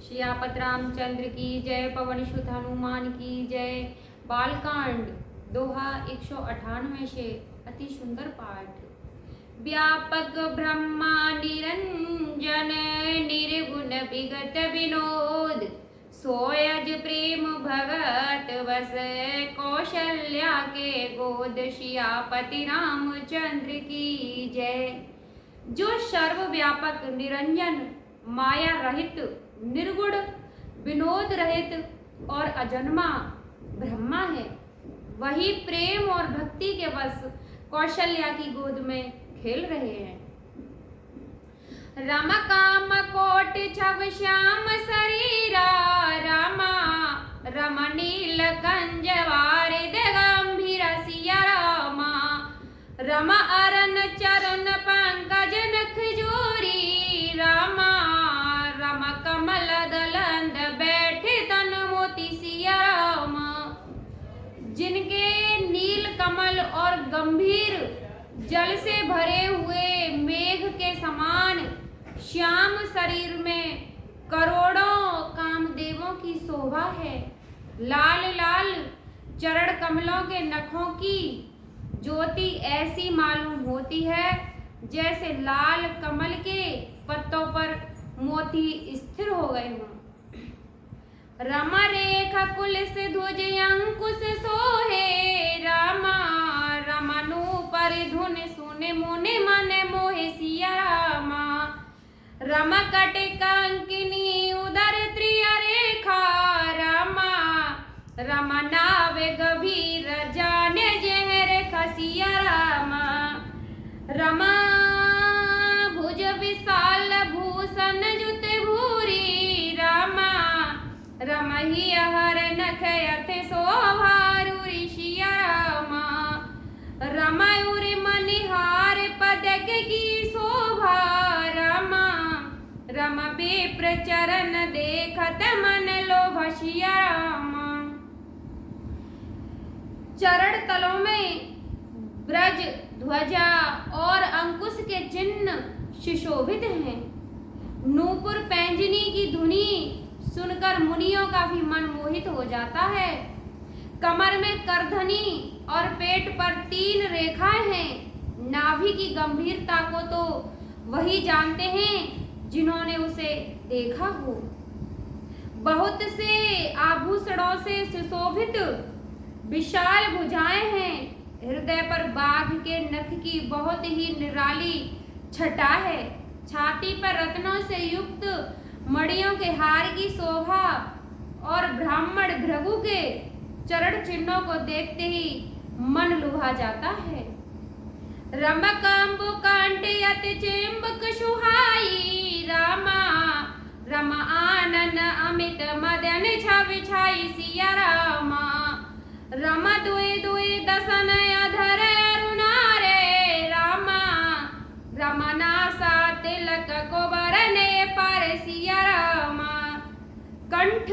सियापत रामचंद्र की जय। पवन सुत हनुमान की जय। बालकांड दोहा 198 से अति सुंदर पाठ। व्यापक ब्रह्मा निरंजन निर्गुण विगत विनोद, सोयज प्रेम भगत बस कौशल्या के गोद। सियापति रामचंद्र की जय। जो सर्वव्यापक निरंजन माया रहित निर्गुण विनोद रहित और अजन्मा ब्रह्मा है, वही प्रेम और भक्ति के वश कौशल्या की गोद में खेल रहे हैं। रम काम कोट छव श्याम शरीरा, रामा रम नील कंज वारिद गंभीर सिया रामा। रम अरन चरण पंकज नख जोरी, रामा रम कमल दलंद बैठे तन मोती सिया रामा। जिनके नील कमल और गंभीर जल से भरे हुए मेघ के समान श्याम शरीर में करोड़ों कामदेवों की शोभा है। लाल लाल चरण कमलों के नखों की ज्योति ऐसी मालूम होती है जैसे लाल कमल के पत्तों पर मोती स्थिर हो गए हों। रमा रेखा कुल से ध्वज अंकुश सोहे, रामा रमनु पर धुन सुने मुने मन मोहे सिया रामा। रम कटे कंकिनी उदर त्रिय रेखा, रामा रम नावे गभीर जाने जह रेखा सिया रामा। रमा भुज विशाल भूषण जुत भूरी, रामा रमही हर नख अथ शोभारूरी सिया रामा। रमयूरी मनिहार पदक की शोभा, रामा रम विप्र चरण देखत मन लोभ सिया रामा। चरण तलों में ब्रज ध्वजा और अंकुश के चिन्ह सुशोभित हैं। नूपुर पैंजनी की धुनी सुनकर मुनियों का भी मन मोहित हो जाता है। कमर में करधनी और पेट पर 3 रेखाएं हैं। नाभि की गंभीरता को तो वही जानते हैं जिन्होंने उसे देखा हो। बहुत से आभूषणों से सुशोभित विशाल भुजाएं हैं। हृदय पर बाघ के नख की बहुत ही निराली छटा है। छाती पर रत्नों से युक्त मणियों के हार की शोभा और ब्राह्मण भृगु के चरण चिन्हों को देखते ही मन लुभा जाता है। रंबकंबु कंठ यति चिंबक सुहाई, रामा रम आनन अमित मदन छवि छाई सिया रामा। रम दुई दुई दसन अधर अरुणारे, रामा रमनासा तिलक को बरने पर सिया रामा। कंठ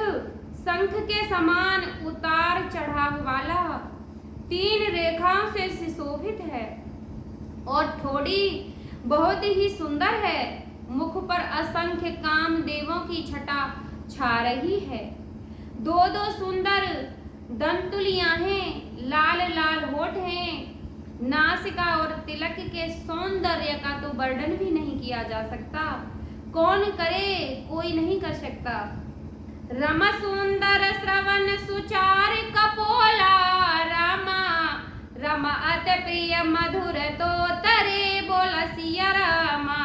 शंख के समान उतार चढ़ाव वाला 3 रेखाओं से सुशोभित है और ठोड़ी बहुत ही सुंदर है। मुख पर असंख्य कामदेवों की छटा छा रही है। 2-2 सुंदर दंतुलियां हैं। लाल लाल होठ हैं। नासिका और तिलक के सौंदर्य का तो वर्णन भी नहीं किया जा सकता। कौन करे, कोई नहीं कर सकता। रम सुंदर श्रवण सुचार कपोला, रामा रम अति प्रिय मधुर तो तरे बोला सिया रामा।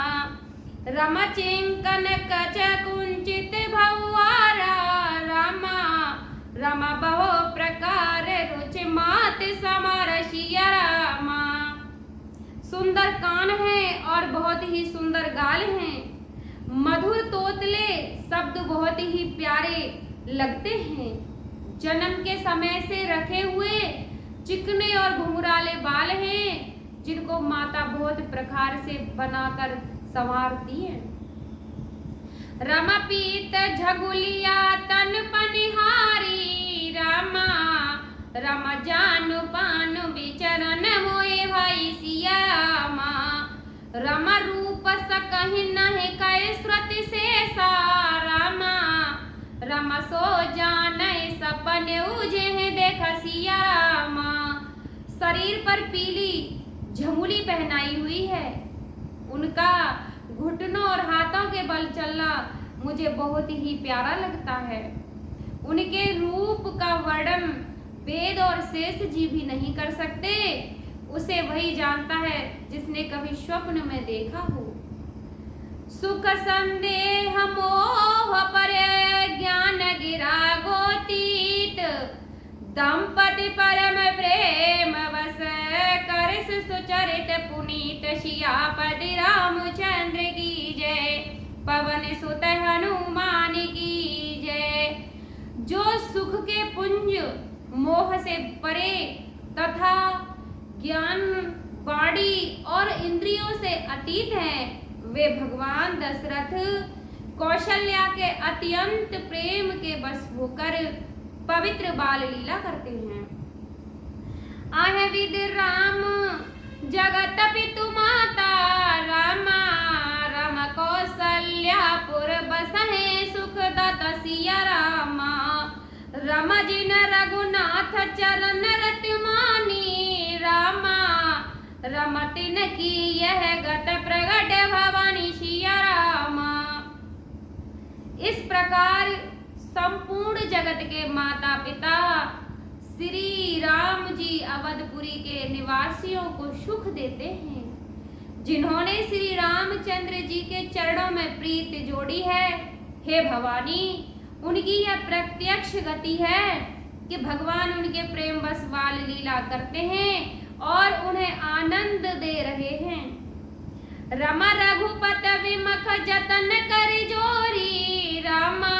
रम चिंकन कच कुंचित भवारा, रामा रम बहु प्रकार रुचि मात समर सिया रामा। सुंदर कान है और बहुत ही सुंदर गाल हैं। मधुर तोतले शब्द बहुत ही प्यारे लगते हैं। जन्म के समय से रखे हुए चिकने और घुंघराले बाल हैं जिनको माता बहुत प्रकार से बनाकर संवारती है। रमा पीत झगुलिया तन पनिहारी, रामा रम जानु पानु विचरण मोए भाई सिया रामा। रम रूप सकहि नहीं कहे श्रुति से सारामा, रामा सो जाने सपने उजे देखा सिया रामा। शरीर पर पीली झमुली पहनाई हुई है। उनका घुटनों और हाथों के बल चलना मुझे बहुत ही प्यारा लगता है। उनके रूप का वर्णन वेद और शेष जी भी नहीं कर सकते। उसे वही जानता है जिसने कभी स्वप्न में देखा हो। सुख संदेह मोह पर ज्ञान गिरा गोतीत, दंपति परम प्रेम वस करस सुचरित पुनीत। सियापति रामचंद्र की जय, पवन सुत हनुमान की जय। जो सुख के पुंज मोह से परे तथा ज्ञान वाणी और इंद्रियों से अतीत हैं, वे भगवान दशरथ कौशल्या के अत्यंत प्रेम के बस होकर पवित्र बाल लीला करते हैं। आहे विद राम जगत पितु माता, रामा राम कौशल्यापुर बसहे सुख दत सिया रामा। रम जिन रघुनाथ चरण रति मानी, रामा रमतिन की यह गत प्रगट भवानी सिया रामा। इस प्रकार संपूर्ण जगत के माता पिता श्री राम जी अवधपुरी के निवासियों को सुख देते हैं। जिन्होंने श्री रामचंद्र जी के चरणों में प्रीत जोड़ी है, हे भवानी, उनकी यह प्रत्यक्ष गति है कि भगवान उनके प्रेम बस बाल लीला करते हैं और उन्हें आनंद दे रहे हैं। रमा रघुपत विमख जतन कर जोरी, रामा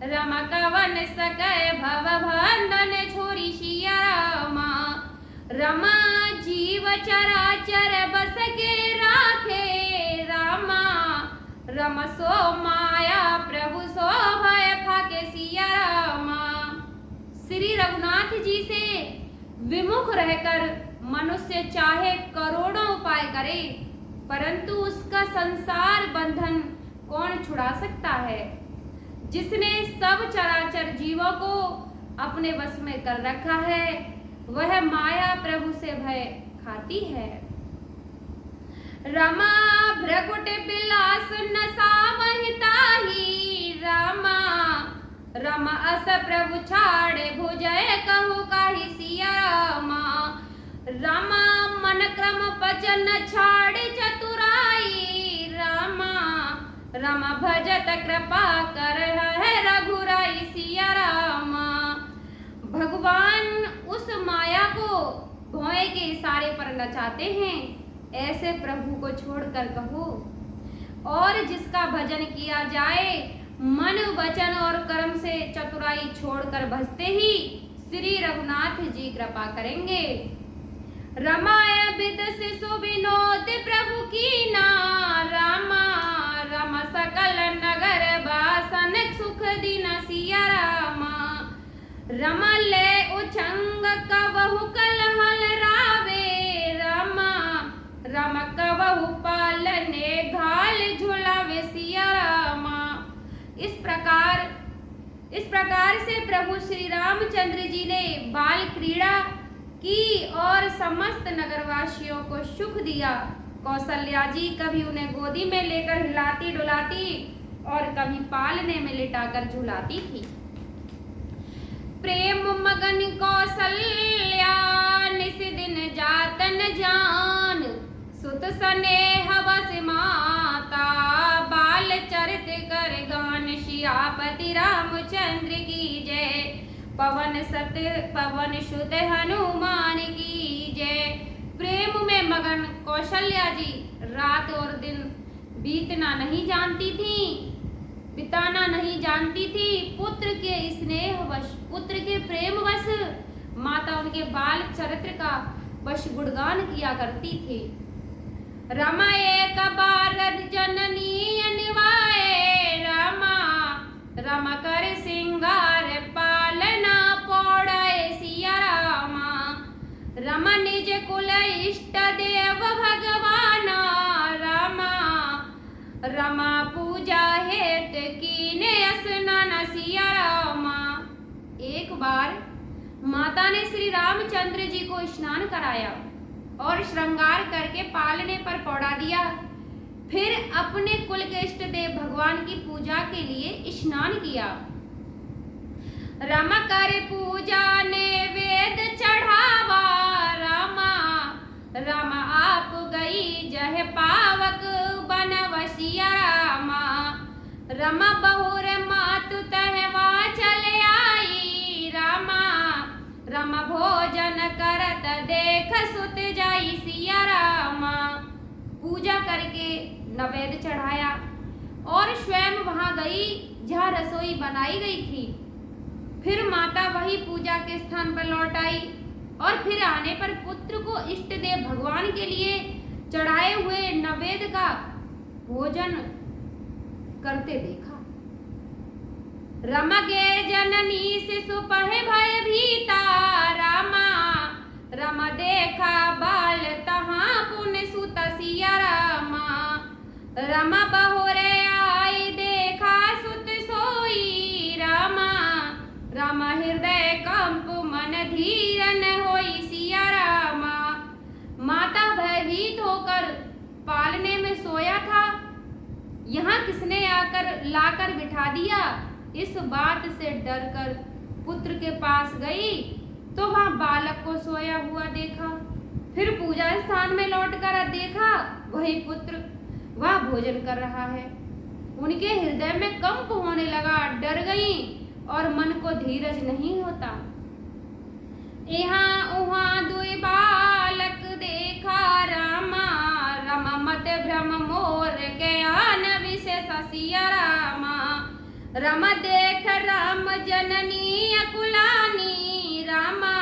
रमा कवन सकै भव बंधन छोरी सिया रामा। रमा जीव चराचर बस के राखे, रामा रम सो माया प्रभु सो भय फाके सिया रामा। श्री रघुनाथ जी से विमुख रहकर मनुष्य चाहे करोड़ों उपाय करे, परंतु उसका संसार बंधन कौन छुड़ा सकता है। जिसने सब चराचर जीवों को अपने वश में कर रखा है, वह माया प्रभु से भय खाती है। रमा भ्रकुट बिलास नसावहिताही, रामा रमा अस प्रभु छाड़े भुजय कहु काही सिया रामा। रामा मन क्रम पचन छाड़े चतुराई, रामा रमा भजत कृपा कर है रघुराई सिया रामा। भगवान उस माया को भौएं के इशारे पर नचाते हैं, ऐसे प्रभु को छोड़कर कहो। और जिसका भजन किया जाए, मन वचन और कर्म से चतुराई छोड़कर भजते ही श्री रघुनाथ जी कृपा करेंगे। रमाय विद शिशु विनोद प्रभु की ना, रामा रम सकल नगर बासन सुख दिन सिया रामा। रमले उछंग कबहु कलहल रावे, रामा रम कबहु पालने घाल झुलावे सिया रामा। इस प्रकार से प्रभु श्री रामचंद्र जी ने बाल क्रीड़ा की और समस्त नगरवासियों को सुख दिया। कौशल्या जी कभी उन्हें गोदी में लेकर हिलाती डुलाती और कभी पालने में लिटाकर झुलाती थी। प्रेम मगन कौशल्या निस दिन जातन जान, सुत स्नेह बस माता बाल चरित कर गान। सियापति रामचंद्र की जय, पवन सुत हनुमान की जय। प्रेम में मगन कौशल्या जी रात और दिन बीतना नहीं जानती थी, बिताना नहीं जानती थी। पुत्र के स्नेहवश, पुत्र के प्रेम वश माता उनके बाल चरित्र का वश गुणगान किया करती थी। रमा एक बार जननी निवाए, रामा रमा कर सिंगार पालना पौड़ाए सिया रामा। रमा निज कुल इष्ट देव भगवाना, रामा रमा पूजा हेत कीने स्नान सिया रामा। एक बार माता ने श्री रामचंद्र जी को स्नान कराया और श्रृंगार करके पालने पर पौड़ा दिया। फिर अपने कुल के इष्ट देव भगवान की पूजा के लिए स्नान किया। रामा करे पूजा ने वेद चढ़ावा, रामा रामा आप गई जह पावक बनवसिया रामा। रमा बहुर मातु तहवा चले आई, रामा रमा भोजन करत देख सुत जाई सिया रामा। पूजा करके नवेद चढ़ाया और स्वयं वहां गई जहाँ रसोई बनाई गई थी। फिर माता वही पूजा के स्थान पर लौट आई और फिर आने पर पुत्र को इष्ट देव भगवान के लिए चढ़ाए हुए नवेद का भोजन करते देखा। रमा गे जननी शिशु पहे भय भीता, रामा रमा देखा बाल तहाँ पुण्य सुत सिया रामा। रमा बहुरे आई देखा सुत सोई, रामा रामा हृदय कंप मन धीरन होई सिया रामा। माता भयभीत होकर पालने में सोया था, यहाँ किसने आकर लाकर बिठा दिया। इस बात से डरकर पुत्र के पास गई तो वहां बालक को सोया हुआ देखा। फिर पूजा स्थान में लौटकर देखा वही पुत्र वह भोजन कर रहा है। उनके हृदय में कंप होने लगा, डर गई और मन को धीरज नहीं होता। यहाँ उहाँ दुई बालक देखा, रामा रमा मत भ्रम मोर ज्ञान विशेष सिया रामा। रमा देख राम जननी अकुलानी, रामा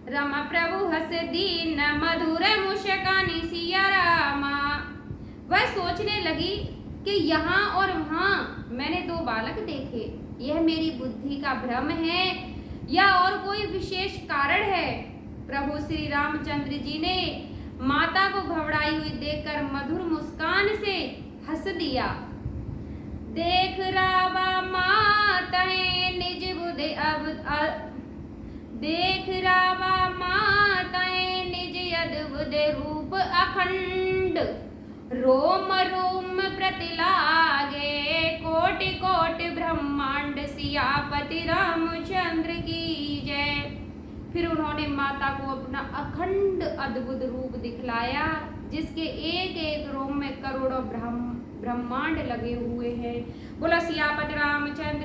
रमा प्रभु हस दीन मधुर मुस्कानी सिया रामा। वह सोचने लगी कि यहाँ और वहाँ मैंने दो बालक देखे, यह मेरी बुद्धि का भ्रम है या और कोई विशेष कारण है। प्रभु श्री रामचंद्र जी ने माता को घबराई हुई देखकर मधुर मुस्कान से हंस दिया। देख रावा माताएं निज बुद्धि देख रावा माताएं निज अद्भुत रूप अखंड, रोम रोम प्रतिलागे कोटि कोटि ब्रह्मांड सियापति रामचंद्र की जय। फिर उन्होंने माता को अपना अखंड अद्भुत रूप दिखलाया जिसके एक एक रोम में करोड़ों ब्रह्मांड लगे हुए हैं। बोला सियापति रामचंद्र